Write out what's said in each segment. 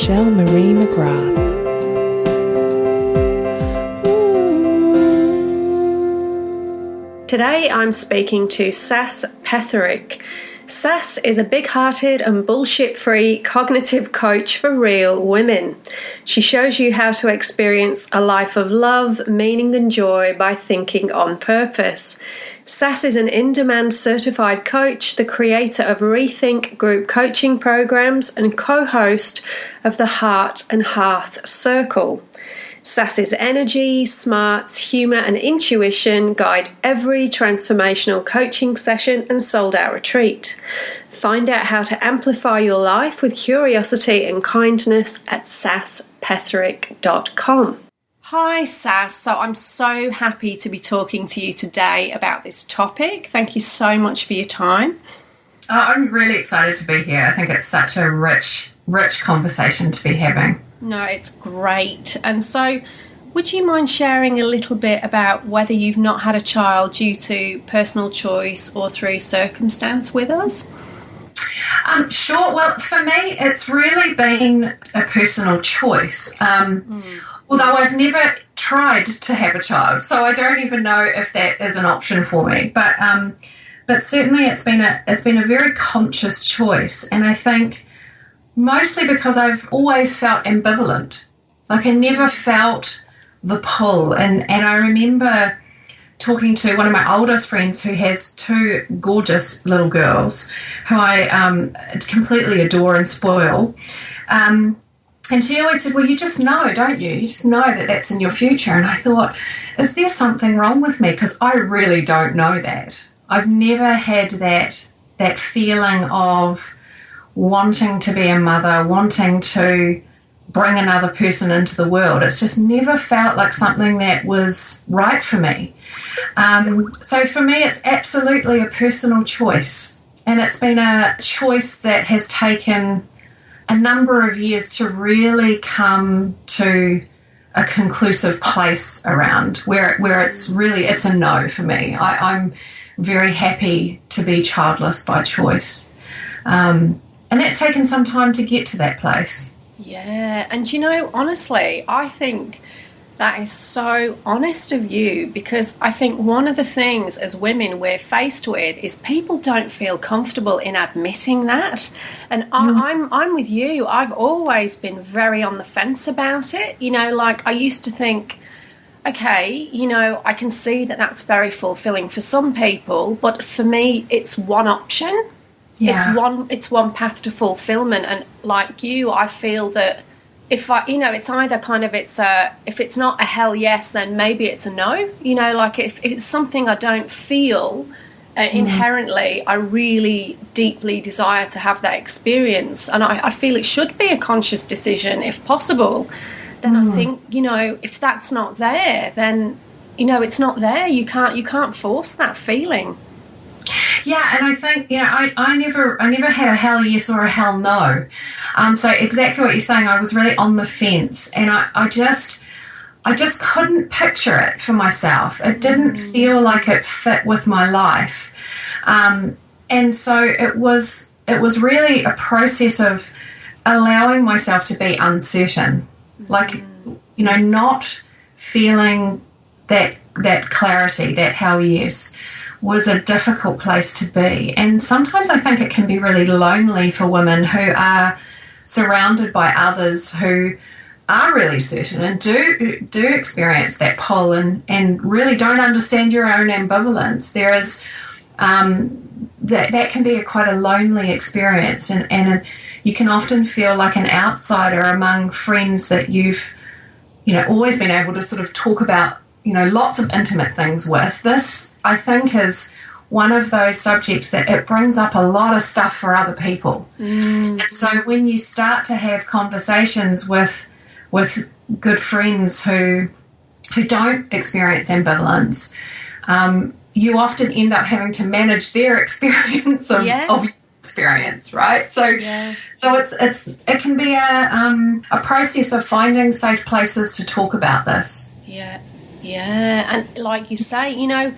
Michelle Marie McGrath. Today I'm speaking to Sas Petherick. Sas is a big-hearted and bullshit-free cognitive coach for real women. She shows you how to experience a life of love, meaning and joy by thinking on purpose. Sas is an in-demand certified coach, the creator of Rethink Group Coaching programs and co-host of the Heart and Hearth Circle. Sas's energy, smarts, humour and intuition guide every transformational coaching session and sold-out retreat. Find out how to amplify your life with curiosity and kindness at saspetherick.com. Hi Sas, so I'm so happy to be talking to you today about this topic. Thank you so much for your time. I'm really excited to be here. I think it's such a rich conversation to be having. No, it's great. And so, would you mind sharing a little bit about whether you've not had a child due to personal choice or through circumstance with us? Sure. Well, for me, it's really been a personal choice. Although I've never tried to have a child, so I don't even know if that is an option for me. But certainly it's been a very conscious choice, and I think mostly because I've always felt ambivalent. Like I never felt the pull, and I remember talking to one of my oldest friends who has two gorgeous little girls who I completely adore and spoil. And she always said, well, you just know, don't you? You just know that that's in your future. And I thought, is there something wrong with me? Because I really don't know that. I've never had that feeling of wanting to be a mother, wanting to bring another person into the world. It's just never felt like something that was right for me. So for me, it's absolutely a personal choice. And it's been a choice that has taken a number of years to really come to a conclusive place around where it's a no for me. I'm very happy to be childless by choice. And that's taken some time to get to that place. Yeah, and you know, honestly, I think that is so honest of you, because I think one of the things as women we're faced with is people don't feel comfortable in admitting that. And I'm with you. I've always been very on the fence about it. You know, like I used to think, okay, you know, I can see that that's very fulfilling for some people, but for me, it's one option. Yeah. It's one path to fulfillment. And like you, I feel that if it's either kind of if it's not a hell yes, then maybe it's a no. You know, like if it's something I don't feel inherently, I really deeply desire to have that experience, and I feel it should be a conscious decision if possible. Then I think, you know, if that's not there, then you know it's not there. You can't force that feeling. Yeah, and I think, you know, I never had a hell yes or a hell no. So exactly what you're saying, I was really on the fence, and I just couldn't picture it for myself. It didn't feel like it fit with my life. And so it was really a process of allowing myself to be uncertain. Like, you know, not feeling that clarity, that hell yes, was a difficult place to be. And sometimes I think it can be really lonely for women who are surrounded by others who are really certain and do experience that pull and really don't understand your own ambivalence. There is that can be quite a lonely experience, and you can often feel like an outsider among friends that you've, you know, always been able to sort of talk about, you know, lots of intimate things with. This, I think, is one of those subjects that it brings up a lot of stuff for other people. And so when you start to have conversations with good friends who don't experience ambivalence, you often end up having to manage their experience of your experience, right? So it can be a process of finding safe places to talk about this. Yeah, and like you say, you know,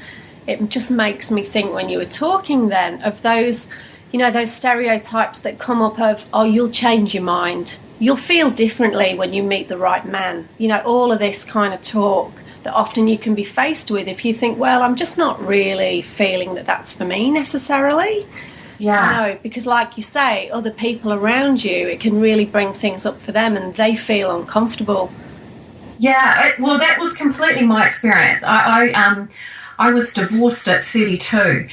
it just makes me think when you were talking then of those, you know, those stereotypes that come up of, oh, you'll change your mind. you'll feel differently when you meet the right man. You know, all of this kind of talk that often you can be faced with if you think, well, I'm just not really feeling that that's for me necessarily. Yeah. No, because like you say, other people around you, it can really bring things up for them and they feel uncomfortable. Yeah, well, that was completely my experience. I was divorced at 32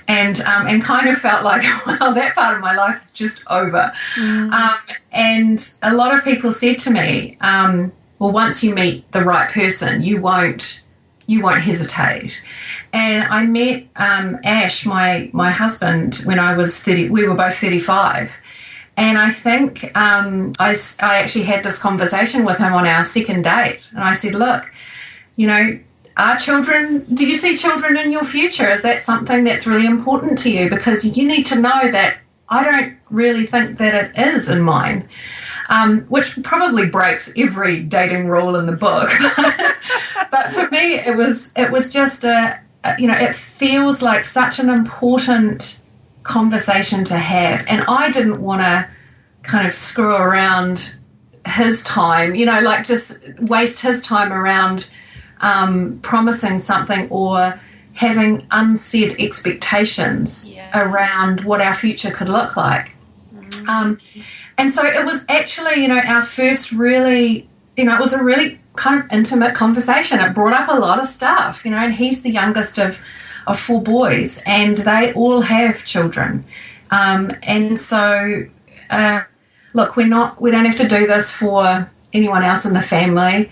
and kind of felt like, well, that part of my life is just over. And a lot of people said to me, well, once you meet the right person, you won't hesitate. And I met Ash, my husband, when I was 30. We were both 35. And I think I actually had this conversation with him on our second date. And I said, look, you know, do you see children in your future? Is that something that's really important to you? Because you need to know that I don't really think that it is in mine, which probably breaks every dating rule in the book. But for me, it was just it feels like such an important conversation to have. And I didn't want to kind of screw around his time, you know, like just waste his time around promising something or having unsaid expectations around what our future could look like. And so it was actually, you know, our first really, you know, it was a really kind of intimate conversation. It brought up a lot of stuff, you know, and he's the youngest of 4 boys and they all have children. And so, look, we don't have to do this for anyone else in the family.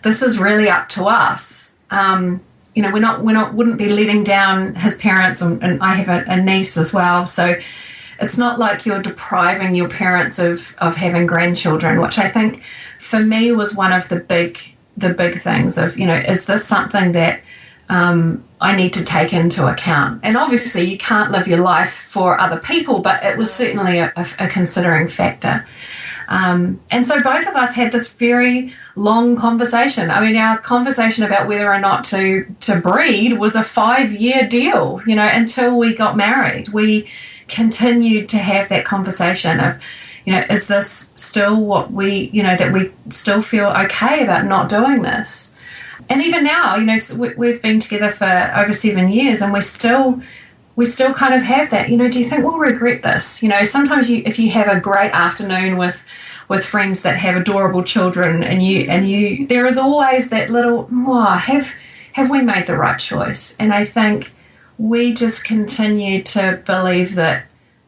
This is really up to us. You know, wouldn't be letting down his parents, and I have a niece as well. So it's not like you're depriving your parents of having grandchildren, which I think for me was one of the big things of, you know, is this something that I need to take into account? And obviously you can't live your life for other people, but it was certainly a considering factor. And so both of us had this very long conversation. I mean, our conversation about whether or not to breed was a 5-year deal, you know, until we got married. We continued to have that conversation of, you know, is this still what we, you know, that we still feel okay about not doing this? And even now, you know, we've been together for over 7 years and we still kind of have that, you know, do you think we'll regret this? You know, sometimes if you have a great afternoon with friends that have adorable children and you there is always that little, have we made the right choice? And I think we just continue to believe that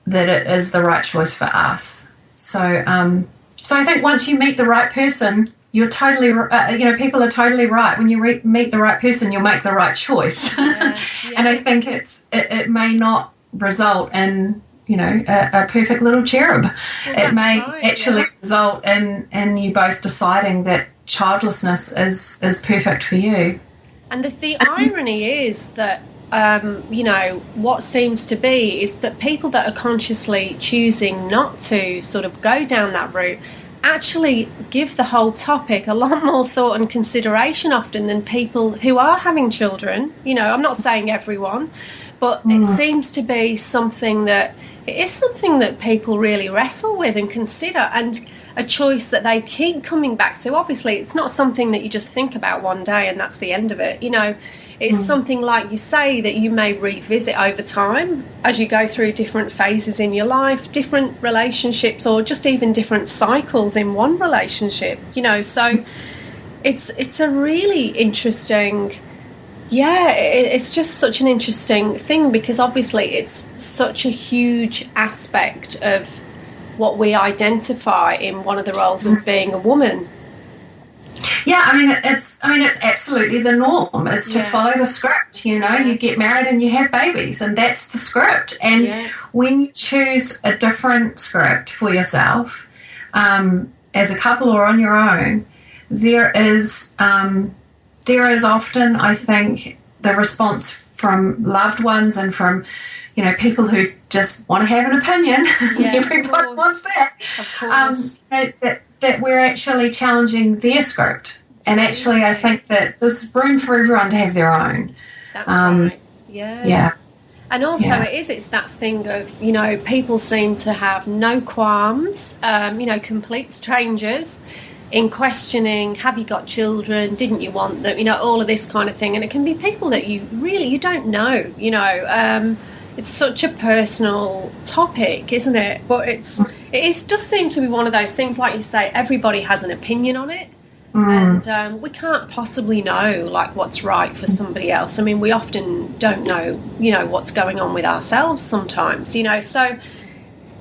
it is the right choice for us. So I think once you meet the right person, you're totally, you know, people are totally right. When you meet the right person, you'll make the right choice. Yeah. And I think it may not result in, you know, a perfect little cherub. Well, it may actually result in you both deciding that childlessness is perfect for you. And the irony is that, you know, what seems to be is that people that are consciously choosing not to sort of go down that route actually give the whole topic a lot more thought and consideration often than people who are having children. You know, I'm not saying everyone, but it seems to be something that people really wrestle with and consider, and a choice that they keep coming back to. Obviously, it's not something that you just think about one day and that's the end of it. You know, it's something, like you say, that you may revisit over time as you go through different phases in your life, different relationships, or just even different cycles in one relationship, you know. So it's a really interesting, it's just such an interesting thing, because obviously it's such a huge aspect of what we identify in one of the roles of being a woman. Yeah, I mean, it's absolutely the norm is to follow the script, you know. You get married and you have babies, and that's the script. And when you choose a different script for yourself, as a couple or on your own, there is often, I think, the response from loved ones and from, you know, people who just want to have an opinion. Everybody wants that. Of course. That we're actually challenging their script. And actually, I think that there's room for everyone to have their own. That's right. Yeah. Yeah. And also it's that thing of, you know, people seem to have no qualms, you know, complete strangers in questioning, have you got children, didn't you want them, you know, all of this kind of thing. And it can be people that you don't know, you know. It's such a personal topic, isn't it? But it does seem to be one of those things, like you say, everybody has an opinion on it. And we can't possibly know, like, what's right for somebody else. I mean, we often don't know, you know, what's going on with ourselves sometimes, you know. So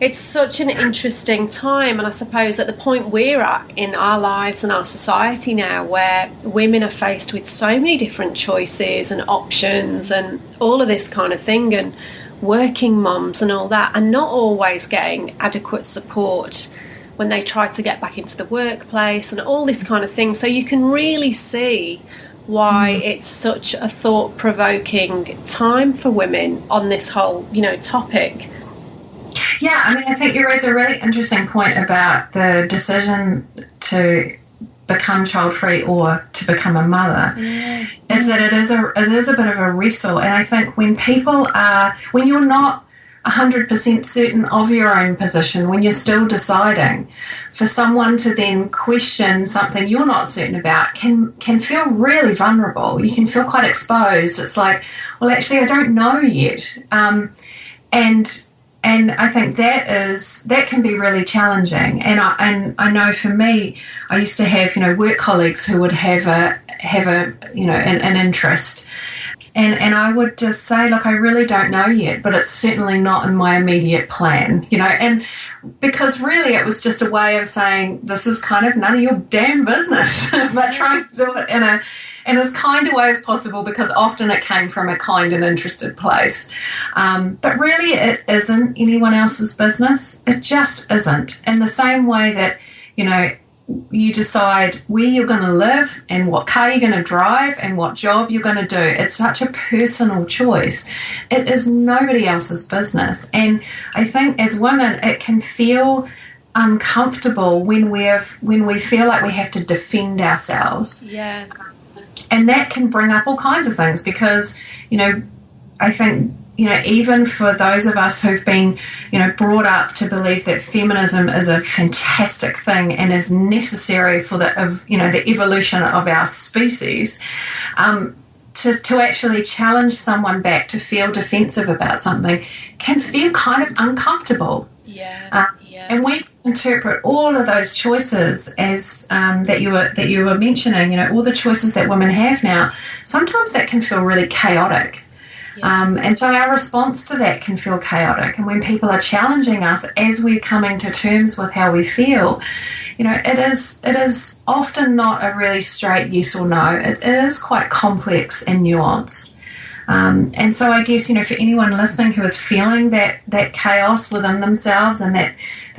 it's such an interesting time, and I suppose at the point we're at in our lives and our society now, where women are faced with so many different choices and options and all of this kind of thing, and working mums and all that, and not always getting adequate support when they try to get back into the workplace and all this kind of thing. So you can really see why it's such a thought-provoking time for women on this whole, you know, topic. Yeah, I mean, I think you raise a really interesting point about the decision to become child-free or to become a mother, is that it is a bit of a wrestle. And I think when you're not 100% certain of your own position, when you're still deciding, for someone to then question something you're not certain about can feel really vulnerable. You can feel quite exposed. It's like, well, actually, I don't know yet. And I think that can be really challenging. And I know for me, I used to have, you know, work colleagues who would have a you know, an interest. And I would just say, look, I really don't know yet, but it's certainly not in my immediate plan, you know, and because really it was just a way of saying, this is kind of none of your damn business, but trying to do it in as kind a way as possible, because often it came from a kind and interested place. But really it isn't anyone else's business. It just isn't. In the same way that, you know, you decide where you're going to live and what car you're going to drive and what job you're going to do. It's such a personal choice. It is nobody else's business. And I think as women, it can feel uncomfortable when we feel like we have to defend ourselves. Yeah. And that can bring up all kinds of things, because, you know, I think, you know, even for those of us who've been, you know, brought up to believe that feminism is a fantastic thing and is necessary for the evolution of our species, to actually challenge someone back to feel defensive about something can feel kind of uncomfortable. Yeah. And we interpret all of those choices as that you were mentioning, you know, all the choices that women have now. Sometimes that can feel really chaotic. Yeah. And so our response to that can feel chaotic. And when people are challenging us as we're coming to terms with how we feel, you know, it is often not a really straight yes or no. It is quite complex and nuanced. And so I guess, you know, for anyone listening who is feeling that chaos within themselves and that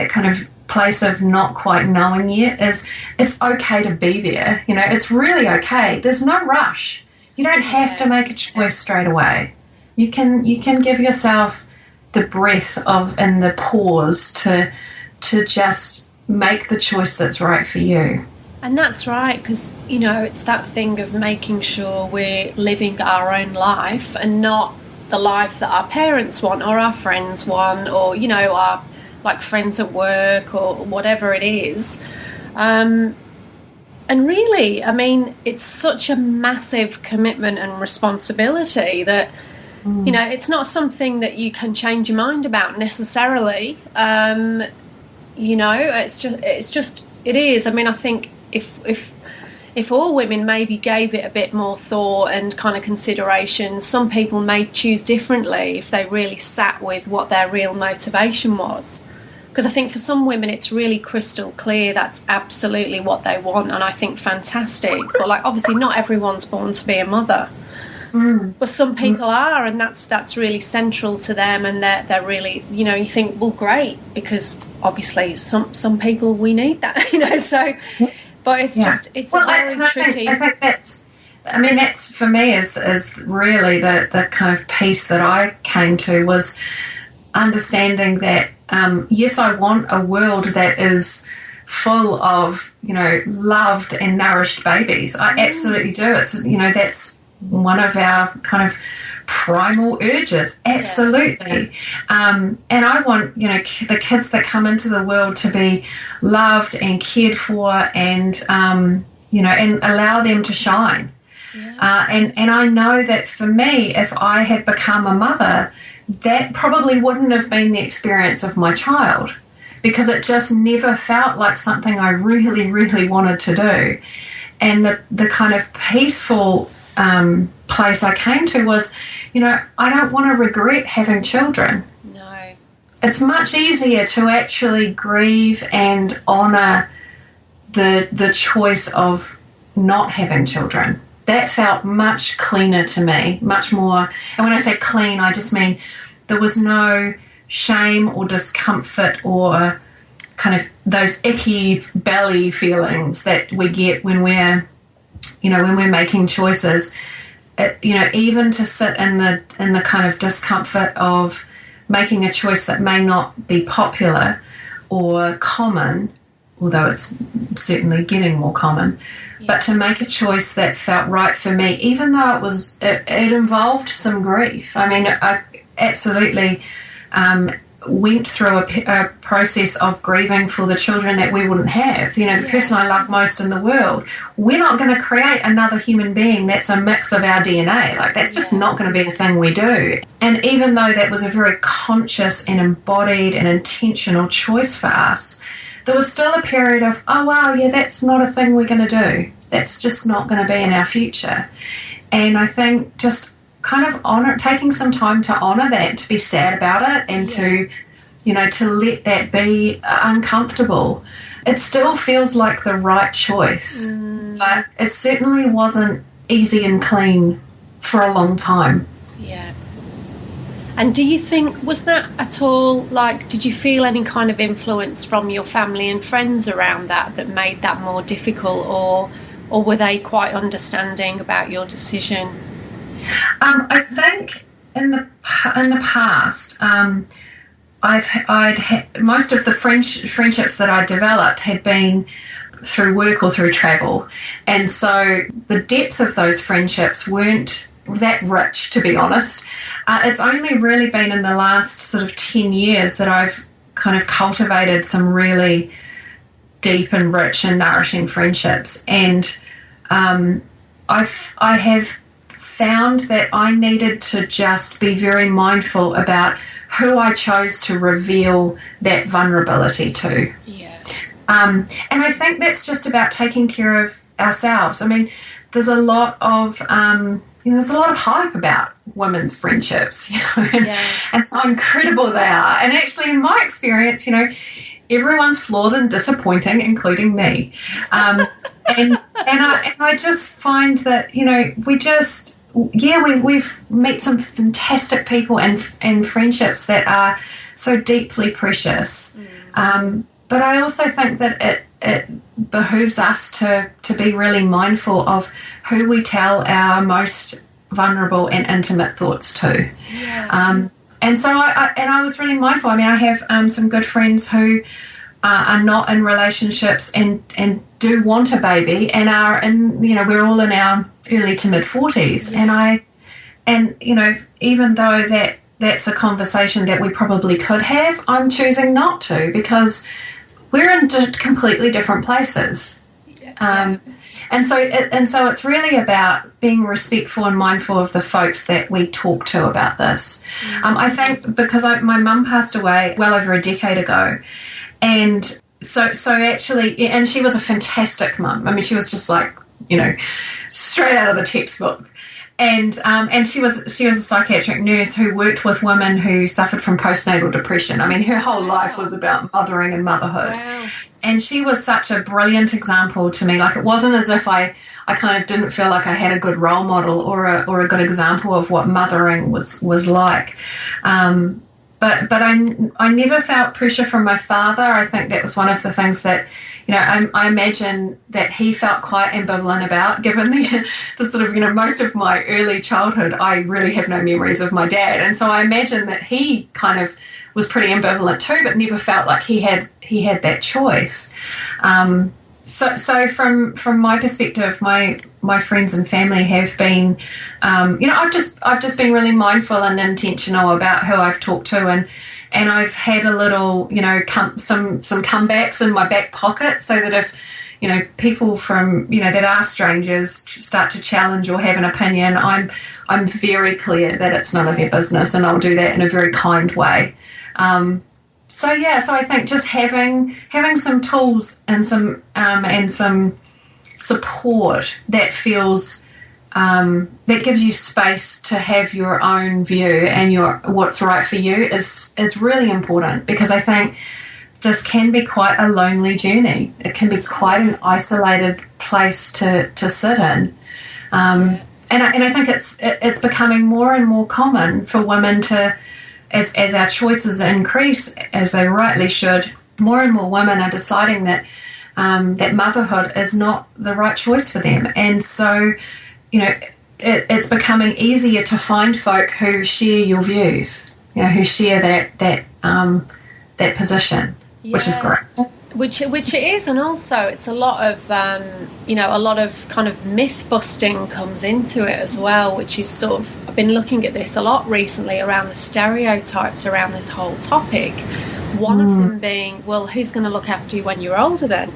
kind of place of not quite knowing yet, it's okay to be there. You know, it's really okay. There's no rush. You don't have to make a choice straight away. You can give yourself the breath and the pause to just make the choice that's right for you. And that's right, because, you know, it's that thing of making sure we're living our own life and not the life that our parents want or our friends want, or, you know, our, like, friends at work or whatever it is. And really, I mean, it's such a massive commitment and responsibility that, you know, it's not something that you can change your mind about necessarily. You know, it is. I mean, I think if all women maybe gave it a bit more thought and kind of consideration, some people may choose differently if they really sat with what their real motivation was. Because I think for some women it's really crystal clear that's absolutely what they want, and I think fantastic. But, like, obviously not everyone's born to be a mother. But some people are, and that's really central to them, and they're really, you know, you think, well, great, because obviously some people, we need that, you know, so, but it's just, it's very tricky. I think that's for me is really the kind of piece that I came to, was understanding that, yes, I want a world that is full of, you know, loved and nourished babies. I absolutely do. It's, you know, that's one of our kind of primal urges, absolutely. And I want, the kids that come into the world to be loved and cared for, and and allow them to shine. And I know that for me, if I had become a mother, that probably wouldn't have been the experience of my child, because it just never felt like something I really, really wanted to do. And the kind of peaceful place I came to was, I don't want to regret having children. No. It's much easier to actually grieve and honour the choice of not having children. That felt much cleaner to me, much more. And when I say clean, I just mean there was no shame or discomfort or kind of those icky belly feelings that we get when we're making choices. Even to sit in the kind of discomfort of making a choice that may not be popular or common, although it's certainly getting more common, but to make a choice that felt right for me, even though it involved some grief. I mean, I absolutely went through a process of grieving for the children that we wouldn't have. The person I love most in the world. We're not going to create another human being that's a mix of our DNA. Like, that's just not going to be the thing we do. And even though that was a very conscious and embodied and intentional choice for us, there was still a period of, oh, wow, yeah, that's not a thing we're going to do. That's just not going to be in our future. And I think just kind of taking some time to honour that, to be sad about it, and to let that be uncomfortable. It still feels like the right choice, but it certainly wasn't easy and clean for a long time. Yeah. And do you think, was that at all, did you feel any kind of influence from your family and friends around that made that more difficult, or were they quite understanding about your decision? I think in the past, I'd had most of the friendships that I developed had been through work or through travel, and so the depth of those friendships weren't that rich, to be honest. It's only really been in the last sort of 10 years that I've kind of cultivated some really deep and rich and nourishing friendships, and I have found that I needed to just be very mindful about who I chose to reveal that vulnerability to. Yeah. And I think that's just about taking care of ourselves. I mean, there's a lot of hype about women's friendships, and how incredible they are. And actually, in my experience, everyone's flawed and disappointing, including me. And I just find that we've met some fantastic people and friendships that are so deeply precious. But I also think that it behooves us to be really mindful of who we tell our most vulnerable and intimate thoughts to. Yeah. And so I was really mindful. I mean, I have some good friends who are not in relationships and do want a baby, and are in, we're all in our early to mid 40s. Yeah. And even though that's a conversation that we probably could have, I'm choosing not to, because we're in completely different places. Yeah. And so it's really about being respectful and mindful of the folks that we talk to about this. I think because my mum passed away well over a decade ago, and so actually, and she was a fantastic mum. I mean, she was just like, straight out of the textbook. And she was a psychiatric nurse who worked with women who suffered from postnatal depression. I mean, her whole life was about mothering and motherhood. Wow. And she was such a brilliant example to me. Like, it wasn't as if I kind of didn't feel like I had a good role model or a good example of what mothering was like. But I never felt pressure from my father. I think that was one of the things that, I imagine that he felt quite ambivalent about, given the sort of, most of my early childhood, I really have no memories of my dad. And so I imagine that he kind of was pretty ambivalent too, but never felt like he had that choice. So from my perspective, my my friends and family have been, I've just been really mindful and intentional about who I've talked to, and I've had a little, some comebacks in my back pocket, so that if, people from, that are strangers start to challenge or have an opinion, I'm very clear that it's none of their business, and I'll do that in a very kind way. So I think just having some tools and some support that feels that gives you space to have your own view and what's right for you is really important, because I think this can be quite a lonely journey. It can be quite an isolated place to sit in. And I think it's becoming more and more common for women to, as our choices increase, as they rightly should, more and more women are deciding that that motherhood is not the right choice for them. And so, it's becoming easier to find folk who share your views, who share that position, which is great. Which it is, and also it's a lot of a lot of kind of myth busting comes into it as well, which is sort of, I've been looking at this a lot recently around the stereotypes around this whole topic. One of them being, well, who's going to look after you when you're older then,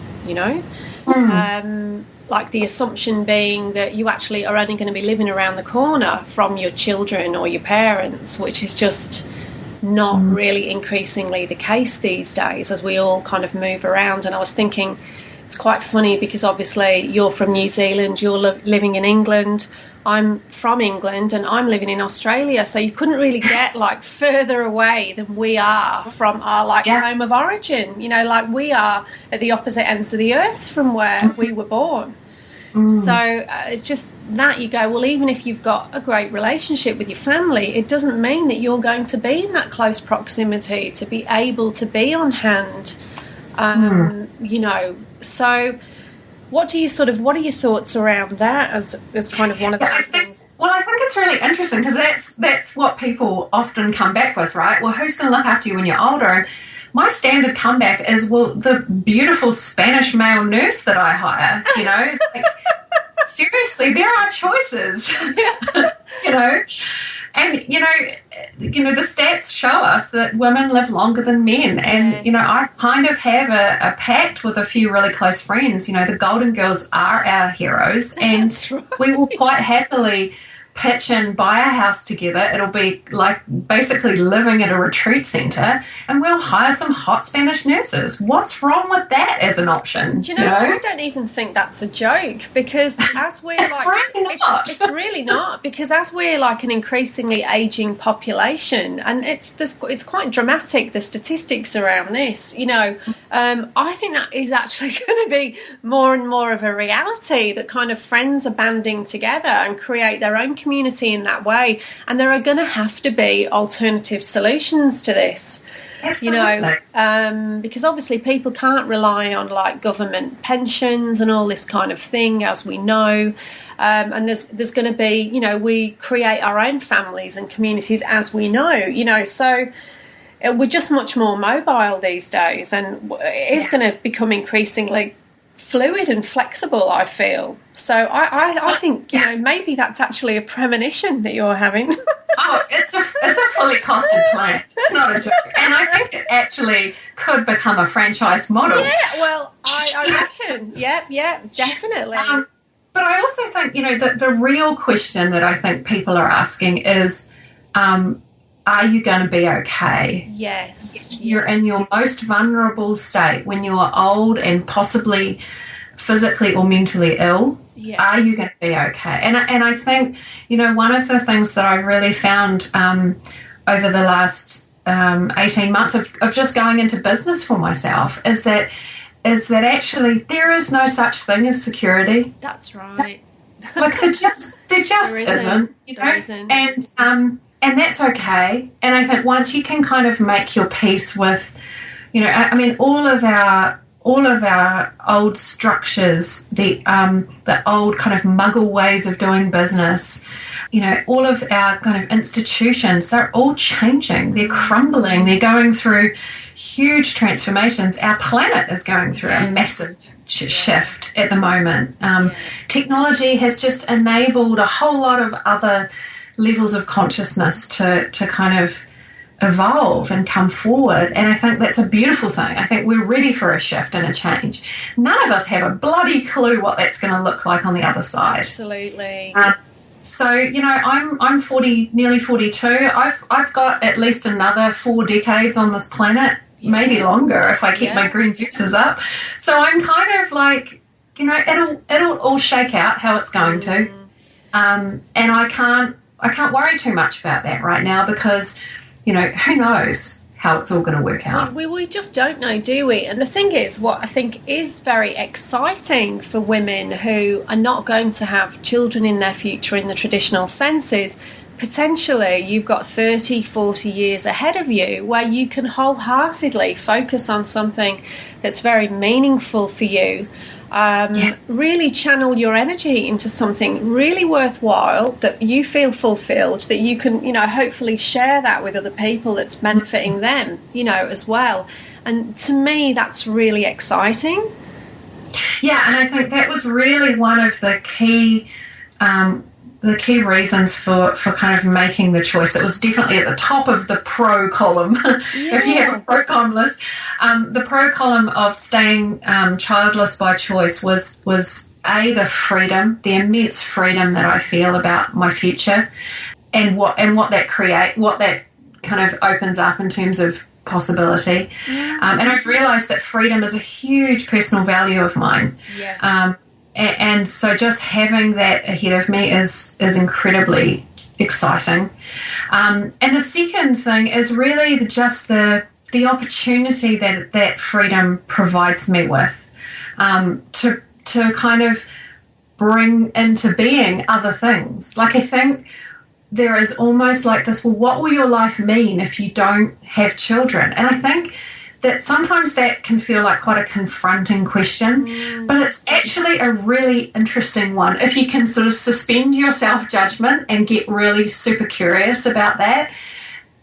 like the assumption being that you actually are only going to be living around the corner from your children or your parents, which is just not really increasingly the case these days as we all kind of move around. And I was thinking, it's quite funny because obviously you're from New Zealand, you're living in England, I'm from England, and I'm living in Australia, so you couldn't really get like further away than we are from our home of origin, like we are at the opposite ends of the earth from where we were born. So it's just that you go, well, even if you've got a great relationship with your family, it doesn't mean that you're going to be in that close proximity to be able to be on hand, So what are your thoughts around that as kind of one of those things? Well, I think it's really interesting because that's what people often come back with, right? Well, who's going to look after you when you're older? And my standard comeback is, well, the beautiful Spanish male nurse that I hire, seriously, there are choices, and, the stats show us that women live longer than men. And, I kind of have a pact with a few really close friends. The Golden Girls are our heroes, and we will quite happily pitch and buy a house together. It'll be like basically living at a retreat centre, and we'll hire some hot Spanish nurses. What's wrong with that as an option? Do you know? I don't even think that's a joke, because as we're it's really not, because as we're like an increasingly ageing population, and it's quite dramatic, the statistics around this. I think that is actually going to be more and more of a reality, that kind of friends are banding together and create their own community in that way, and there are going to have to be alternative solutions to this. Absolutely. Because obviously people can't rely on like government pensions and all this kind of thing, as we know, and there's going to be, we create our own families and communities, as we know, so we're just much more mobile these days, and it is going to become increasingly fluid and flexible, I feel. So I think, maybe that's actually a premonition that you're having. Oh, it's a fully costed plan. It's not a joke. And I think it actually could become a franchise model. Yeah, well, I reckon. Yeah, definitely. But I also think, the real question that I think people are asking is, are you going to be okay? Yes. You're in your most vulnerable state when you're old and possibly physically or mentally ill. Yeah. Are you going to be okay? And I think, one of the things that I really found over the last 18 months of just going into business for myself is that actually there is no such thing as security. That's right. Like there just isn't. There isn't. And that's okay. And I think once you can kind of make your peace with, all of our old structures, the old kind of muggle ways of doing business, all of our kind of institutions, they're all changing. They're crumbling. They're going through huge transformations. Our planet is going through a massive shift at the moment. Technology has just enabled a whole lot of other levels of consciousness to kind of evolve and come forward, and I think that's a beautiful thing. I think we're ready for a shift and a change. None of us have a bloody clue what that's going to look like on the other side. Absolutely. So I'm 40, nearly 42. I've got at least another 4 decades on this planet, maybe longer if I keep my green juices up. So I'm kind of like, it'll all shake out how it's going to, and I can't worry too much about that right now because who knows how it's all going to work out. We just don't know, do we? And the thing is, what I think is very exciting for women who are not going to have children in their future in the traditional sense is potentially you've got 30, 40 years ahead of you where you can wholeheartedly focus on something that's very meaningful for you. Really channel your energy into something really worthwhile that you feel fulfilled, that you can, hopefully share that with other people that's benefiting them, as well. And to me, that's really exciting. Yeah, and I think that was really one of the key reasons for kind of making the choice. It was definitely at the top of the pro column. If you have a pro column list, the pro column of staying childless by choice was the freedom, the immense freedom that I feel about my future, and what that kind of opens up in terms of possibility. And I've realised that freedom is a huge personal value of mine. And so just having that ahead of me is incredibly exciting. And the second thing is really just the opportunity that freedom provides me with to kind of bring into being other things. Like I think there is almost like this, well, what will your life mean if you don't have children? And I think that sometimes that can feel like quite a confronting question, but it's actually a really interesting one. If you can sort of suspend your self-judgment and get really super curious about that,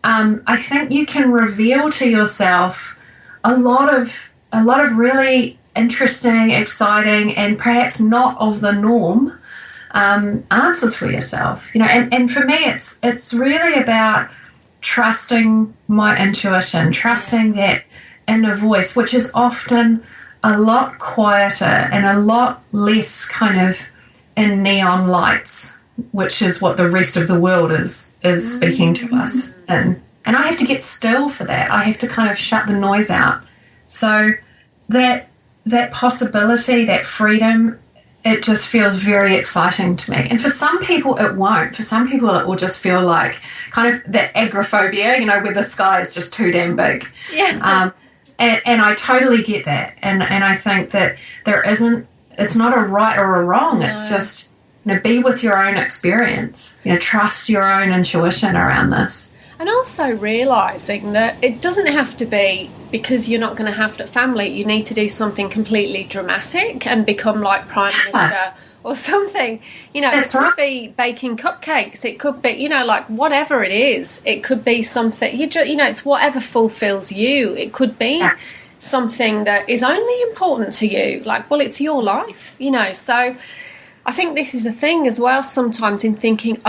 I think you can reveal to yourself a lot of really interesting, exciting, and perhaps not of the norm answers for yourself. And for me, it's really about trusting my intuition, trusting that inner voice, which is often a lot quieter and a lot less kind of in neon lights, which is what the rest of the world is speaking to us in. And I have to get still for that. I have to kind of shut the noise out. So that possibility, that freedom, it just feels very exciting to me. And for some people, it won't. For some people, it will just feel like kind of that agoraphobia, where the sky is just too damn big. Yeah. And I totally get that. And I think that it's not a right or a wrong. No. It's just, be with your own experience. Trust your own intuition around this. And also realising that it doesn't have to be because you're not going to have a family, you need to do something completely dramatic and become like Prime Minister or something. It could be baking cupcakes. It could be, like whatever it is. It could be something, it's whatever fulfills you. It could be something that is only important to you. Like, well, it's your life, So I think this is the thing as well sometimes in thinking,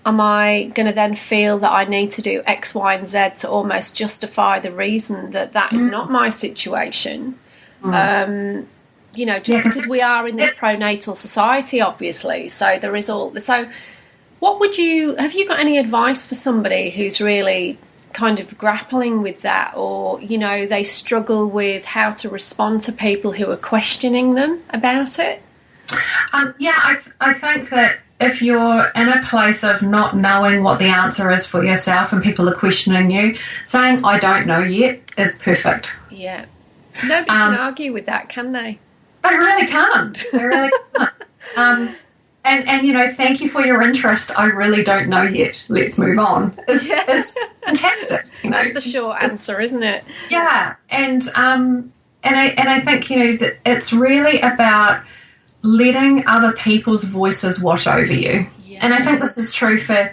am I going to then feel that I need to do X, Y, and Z to almost justify the reason that is not my situation? Because we are in this pronatal society, obviously. So there is all. So, have you got any advice for somebody who's really kind of grappling with that, or they struggle with how to respond to people who are questioning them about it? I think that if you're in a place of not knowing what the answer is for yourself and people are questioning you, saying, I don't know yet, is perfect. Yeah. Nobody can argue with that, can they? They really can't. They really can't. And thank you for your interest. I really don't know yet. Let's move on. It's fantastic. That's the short answer, isn't it? Yeah. And I think, that it's really about letting other people's voices wash over you. And I think this is true for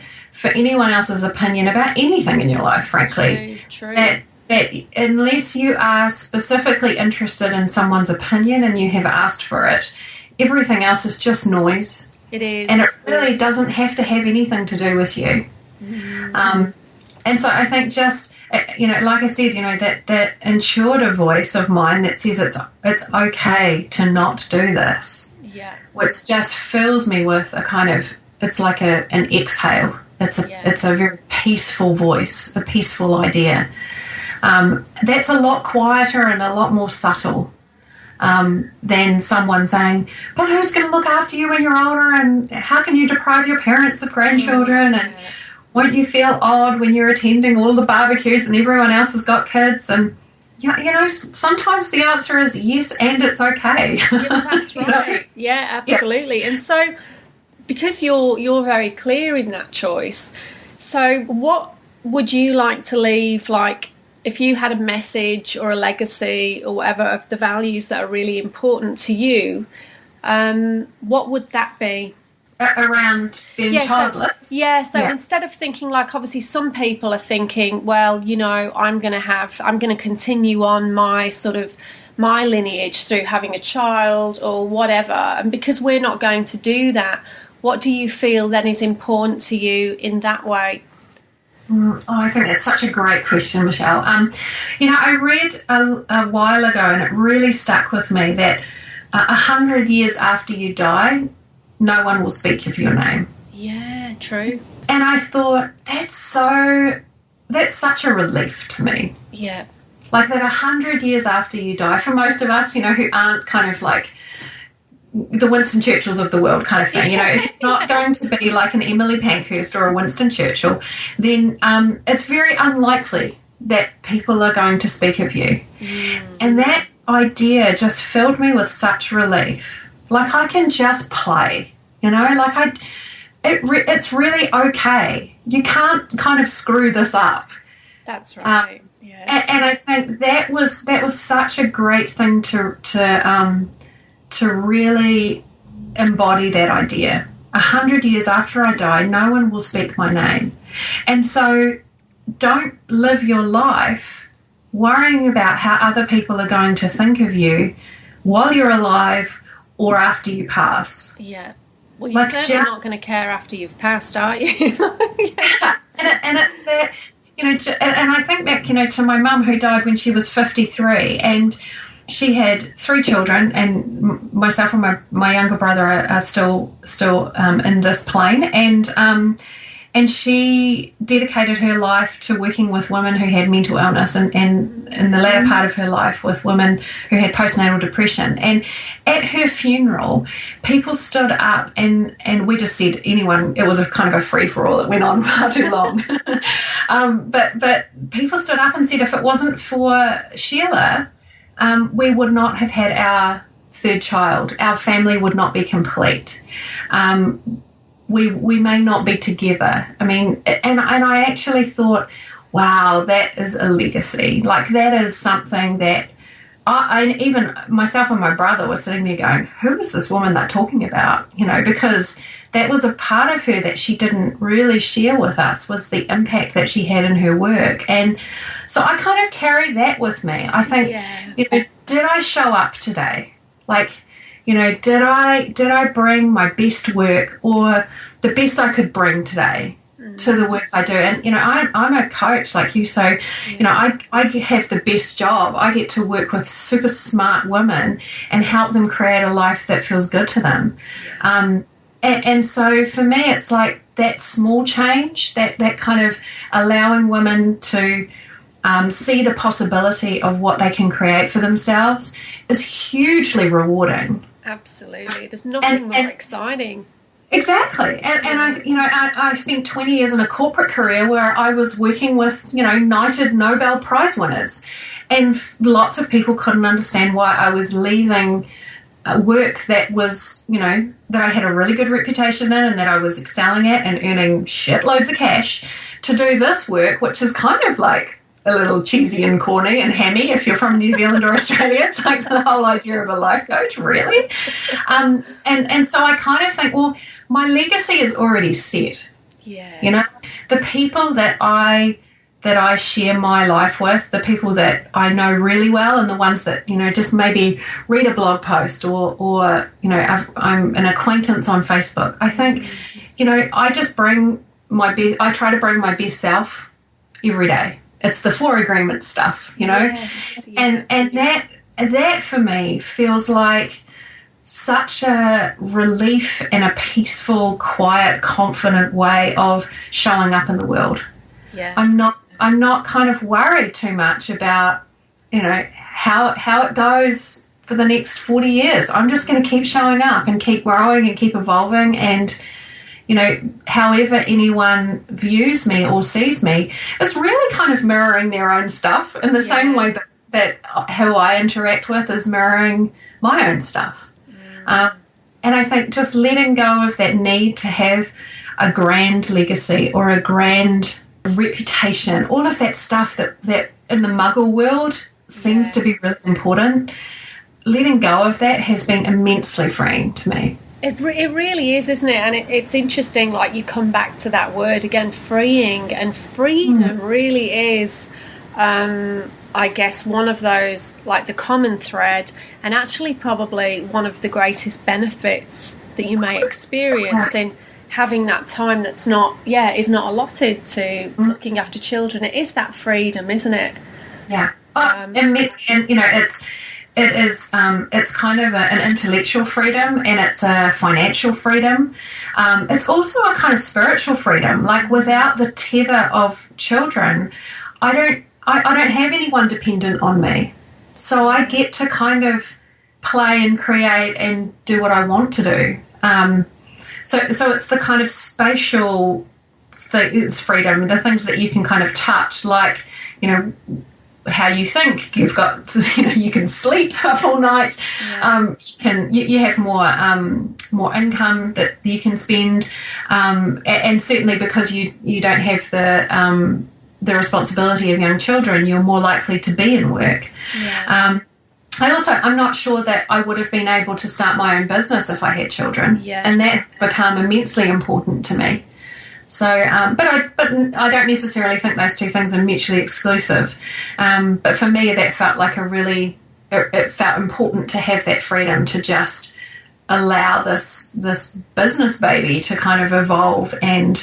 anyone else's opinion about anything in your life, frankly. True. That unless you are specifically interested in someone's opinion and you have asked for it, everything else is just noise. It is. And it really doesn't have to have anything to do with you. And so I think just, like I said, that intuitive voice of mine that says it's okay to not do this, which just fills me with a kind of, it's like an exhale. It's a very peaceful voice, a peaceful idea. That's a lot quieter and a lot more subtle than someone saying, but who's going to look after you when you're older, and how can you deprive your parents of grandchildren, and won't you feel odd when you're attending all the barbecues and everyone else has got kids? And sometimes the answer is yes, and it's okay. Yeah, that's right. Yeah, absolutely. And so, because you're very clear in that choice, so what would you like to leave, like, if you had a message or a legacy or whatever of the values that are really important to you, what would that be? Around being childless? So instead of thinking, like, obviously some people are thinking, well, I'm going to continue on my lineage through having a child or whatever. And because we're not going to do that, what do you feel then is important to you in that way? I think that's such a great question, Michelle. I read a while ago, and it really stuck with me, that 100 years after you die, no one will speak of your name. Yeah, true. And I thought, that's such a relief to me. Yeah. Like that 100 years after you die, for most of us, who aren't kind of like the Winston Churchills of the world kind of thing, if you're not going to be like an Emily Pankhurst or a Winston Churchill, then it's very unlikely that people are going to speak of you. And that idea just filled me with such relief. Like, I can just play, it's really okay. You can't kind of screw this up. That's right. And I think that was such a great thing to really embody that idea. 100 years after I die, no one will speak my name. And so don't live your life worrying about how other people are going to think of you while you're alive or after you pass. Yeah. Well, you're certainly not going to care after you've passed, are you? Yes. And I think back, to my mum, who died when she was 53, and she had 3 children, and myself and my younger brother are still in this plane, and she dedicated her life to working with women who had mental illness, and in the latter part of her life with women who had postnatal depression. And at her funeral, people stood up and we just said anyone. It was a kind of a free-for-all that went on far too long. But people stood up and said, if it wasn't for Sheila, we would not have had our 3rd child. Our family would not be complete. We may not be together. I mean, and I actually thought, wow, that is a legacy. Like, that is something that I even myself and my brother were sitting there going, who is this woman they're talking about? Because that was a part of her that she didn't really share with us, was the impact that she had in her work. And so I kind of carry that with me. I think, did I show up today? Like, did I bring my best work, or the best I could bring today to the work I do? And, I'm a coach like you, so, I have the best job. I get to work with super smart women and help them create a life that feels good to them. And so for me, it's like that small change, that kind of allowing women to see the possibility of what they can create for themselves is hugely rewarding. Absolutely. There's nothing more exciting. Exactly. And I spent 20 years in a corporate career where I was working with, knighted Nobel Prize winners, and lots of people couldn't understand why I was leaving work that was, that I had a really good reputation in and that I was excelling at and earning shitloads of cash, to do this work, which is kind of like a little cheesy and corny and hammy if you're from New Zealand or Australia. It's like the whole idea of a life coach, really. And so I kind of think, well, my legacy is already set. Yeah. You know, the people that I share my life with, the people that I know really well, and the ones that, you know, just maybe read a blog post or you know, I'm an acquaintance on Facebook. I think, you know, I just I try to bring my best self every day. It's the 4 agreement stuff, you know, yes, yeah, and that for me feels like such a relief and a peaceful, quiet, confident way of showing up in the world. Yeah. I'm not kind of worried too much about, you know, how it goes for the next 40 years. I'm just going to keep showing up and keep growing and keep evolving, and, you know, however anyone views me or sees me is really kind of mirroring their own stuff in the same way that who I interact with is mirroring my own stuff. And I think just letting go of that need to have a grand legacy or a grand reputation, all of that stuff that in the muggle world seems to be really important, letting go of that has been immensely freeing to me. It really is, isn't it? And it's interesting, like, you come back to that word again, freeing, and freedom really is, I guess, one of those, like, the common thread, and actually probably one of the greatest benefits that you may experience in having that time that's is not allotted to looking after children. It is that freedom, isn't it? Yeah. And you know, it's kind of an intellectual freedom, and it's a financial freedom. It's also a kind of spiritual freedom. Like, without the tether of children, I don't have anyone dependent on me. So I get to kind of play and create and do what I want to do. So it's the kind of spatial it's freedom, the things that you can kind of touch, like, you know, how you think. You've got, you know, you can sleep up all night. You have more income that you can spend, and certainly because you don't have the responsibility of young children, you're more likely to be in work. I'm not sure that I would have been able to start my own business if I had children, and that's become immensely important to me. So, but I don't necessarily think those two things are mutually exclusive. But for me, that felt like it felt important to have that freedom to just allow this business baby to kind of evolve and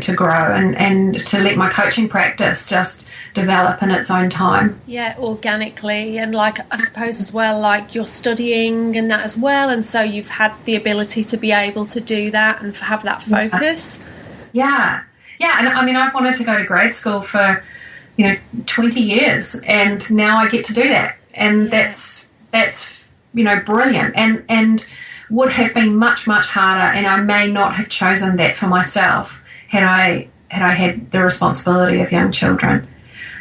to grow, and to let my coaching practice just develop in its own time. Yeah, organically, and like, I suppose as well, like, you're studying and that as well, and so you've had the ability to be able to do that and have that focus. Yeah, and I mean, I've wanted to go to grade school for, you know, 20 years, and now I get to do that, and that's you know, brilliant, and would have been much, much harder, and I may not have chosen that for myself had I had the responsibility of young children.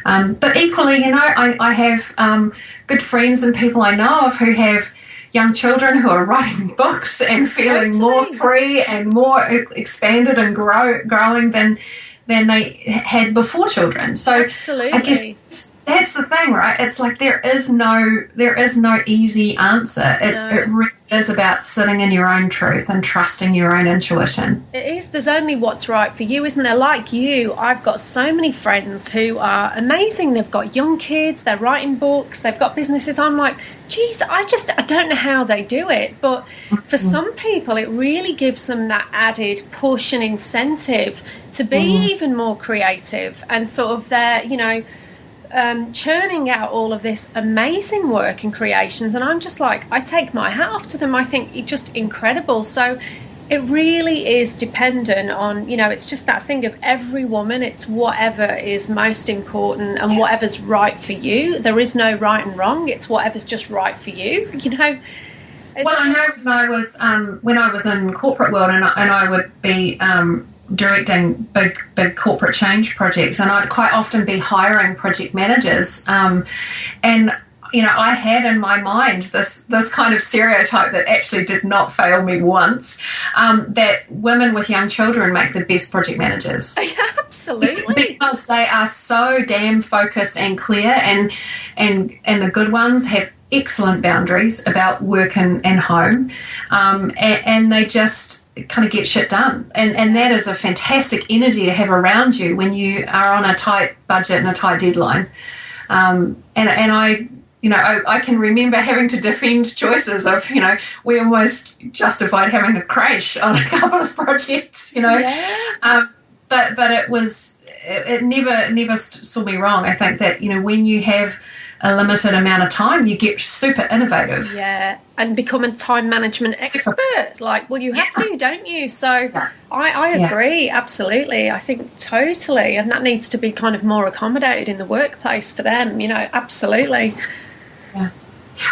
But equally, you know, I have good friends and people I know of who have young children who are writing books and feeling more free and more expanded and growing than they had before children. So absolutely, I guess that's the thing, right? It's like there is no easy answer. It really is about sitting in your own truth and trusting your own intuition. It is. There's only what's right for you, isn't there? Like you, I've got so many friends who are amazing. They've got young kids, they're writing books, they've got businesses. I'm like, geez, I don't know how they do it. But for some people, it really gives them that added push and incentive to be even more creative, and sort of their, you know, churning out all of this amazing work and creations. And I'm just like, I take my hat off to them. I think it's just incredible. So it really is dependent on, you know, it's just that thing of every woman, it's whatever is most important and whatever's right for you. There is no right and wrong. It's whatever's just right for you, you know. Well, I know when I was in corporate world, and I would be directing big corporate change projects, and I'd quite often be hiring project managers, and, you know, I had in my mind this kind of stereotype that actually did not fail me once, that women with young children make the best project managers. Absolutely. Because they are so damn focused and clear, and the good ones have excellent boundaries about work and home, and they just kind of get shit done. And that is a fantastic energy to have around you when you are on a tight budget and a tight deadline. And I, I can remember having to defend choices of, we almost justified having a crash on a couple of projects, Yeah. But it never saw me wrong. I think that, when you have a limited amount of time, you get super innovative. Yeah, and become a time management expert. Like, well, you have to, don't you? So I agree, absolutely. I think totally. And that needs to be kind of more accommodated in the workplace for them, absolutely. Yeah.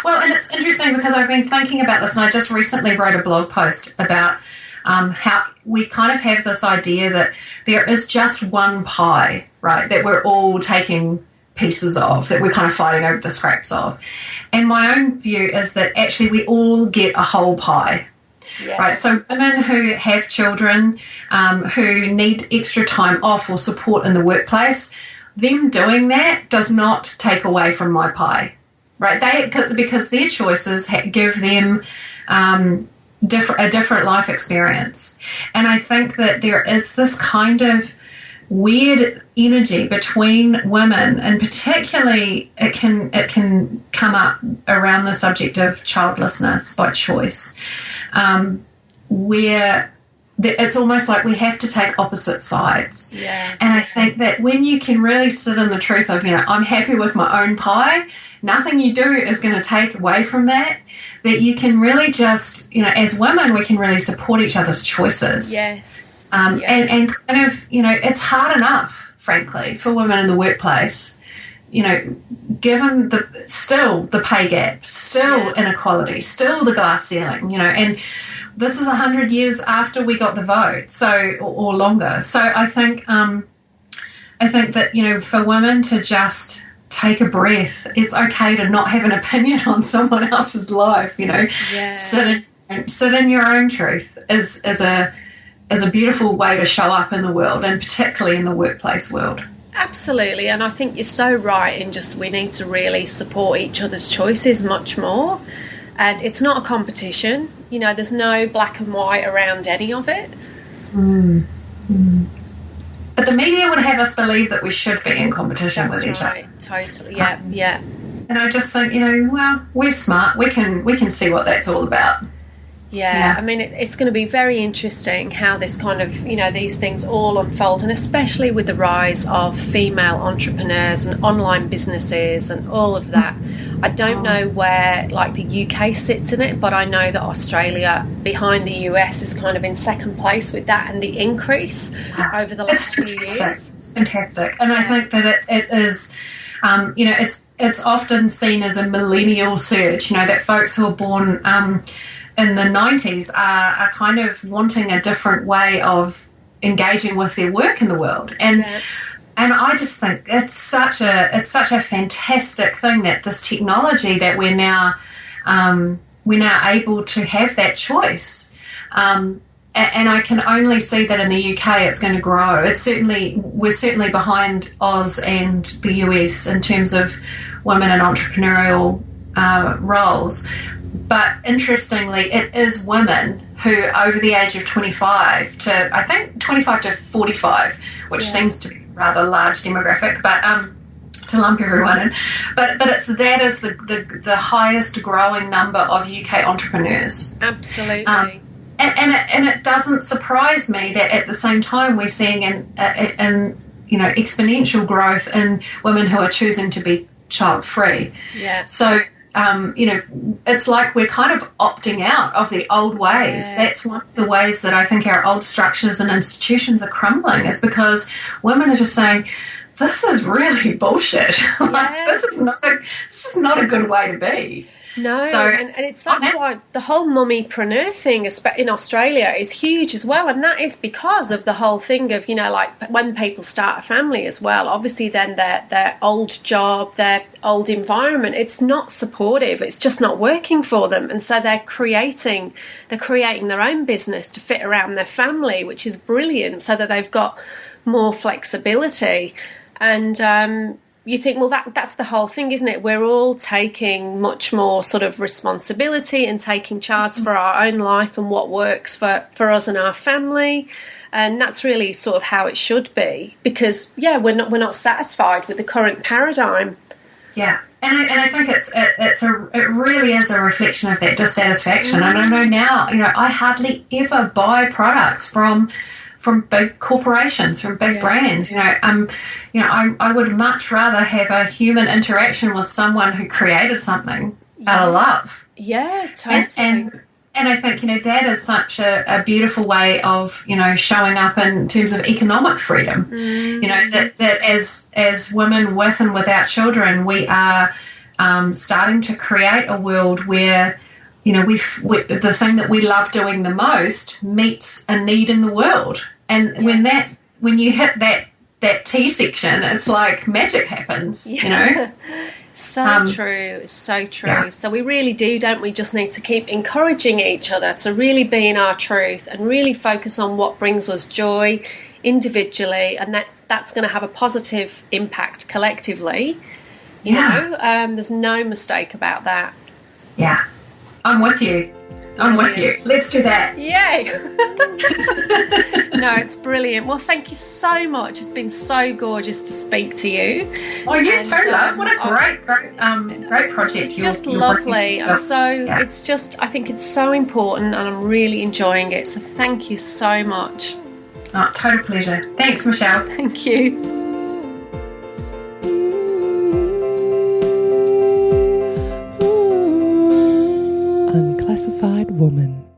Well, and it's interesting because I've been thinking about this, and I just recently wrote a blog post about how we kind of have this idea that there is just one pie, right, that we're all taking pieces of, that we're kind of fighting over the scraps of. And my own view is that actually we all get a whole pie. Yeah. Right, so women who have children, who need extra time off or support in the workplace, them doing that does not take away from my pie, right? Because their choices give them a different life experience. And I think that there is this kind of weird energy between women, and particularly it can come up around the subject of childlessness by choice, where it's almost like we have to take opposite sides. Yeah. And I think that when you can really sit in the truth of, I'm happy with my own pie, nothing you do is going to take away from that you can really just, as women, we can really support each other's choices. Yes. And kind of, it's hard enough, frankly, for women in the workplace, given the pay gap, still inequality, still the glass ceiling, and this is 100 years after we got the vote, so or longer. So I think that, for women to just take a breath, it's okay to not have an opinion on someone else's life, sit in your own truth is a beautiful way to show up in the world, and particularly in the workplace world. Absolutely, and I think you're so right in just we need to really support each other's choices much more. And it's not a competition, there's no black and white around any of it. But the media would have us believe that we should be in competition with each other. Totally, yeah. And I just think, well, we're smart, we can see what that's all about. Yeah, I mean, it's going to be very interesting how this kind of, these things all unfold, and especially with the rise of female entrepreneurs and online businesses and all of that. I don't know where, the UK sits in it, but I know that Australia, behind the US, is kind of in second place with that and the increase over the last few years. It's fantastic. And I think that it is, it's often seen as a millennial surge, that folks who are born in the 90s are kind of wanting a different way of engaging with their work in the world. And I just think it's such a fantastic thing that this technology that we're now able to have that choice. And I can only see that in the UK it's going to grow. We're certainly behind Oz and the US in terms of women in entrepreneurial roles. But interestingly, it is women who, over the age of 25 to 45, which seems to be a rather large demographic, but to lump everyone in. But that is the highest growing number of UK entrepreneurs. Absolutely. And it doesn't surprise me that at the same time we're seeing an exponential growth in women who are choosing to be child-free. Yeah. So it's like we're kind of opting out of the old ways. Yeah. That's one of the ways that I think our old structures and institutions are crumbling, is because women are just saying, this is really bullshit. This is not a good way to be. No, and that's why the whole mummypreneur thing in Australia is huge as well, and that is because of the whole thing of, when people start a family as well, obviously then their old job, their old environment, it's not supportive, it's just not working for them, and so they're creating their own business to fit around their family, which is brilliant, so that they've got more flexibility. And you think, well, that's the whole thing, isn't it? We're all taking much more sort of responsibility and taking charge for our own life and what works for us and our family. And that's really sort of how it should be, because, we're not satisfied with the current paradigm. Yeah. And I think it really is a reflection of that dissatisfaction. And I know now, I hardly ever buy products from big corporations, from big brands. I would much rather have a human interaction with someone who created something out of love. Yeah, totally. And I think, that is such a beautiful way of, showing up in terms of economic freedom. That as women with and without children, we are starting to create a world where, the thing that we love doing the most meets a need in the world. And when you hit that T section, it's like magic happens, So true. Yeah. So we really do, don't we, just need to keep encouraging each other to really be in our truth and really focus on what brings us joy individually, and that's going to have a positive impact collectively. There's no mistake about that. Yeah, I'm with you. Let's do that. Yay! No, it's brilliant. Well, thank you so much. It's been so gorgeous to speak to you. Oh, you too, love. What a great project. Just lovely. It's just, I think it's so important, and I'm really enjoying it. So thank you so much. Oh, total pleasure. Thanks, Michelle. Thank you. Unclassified woman.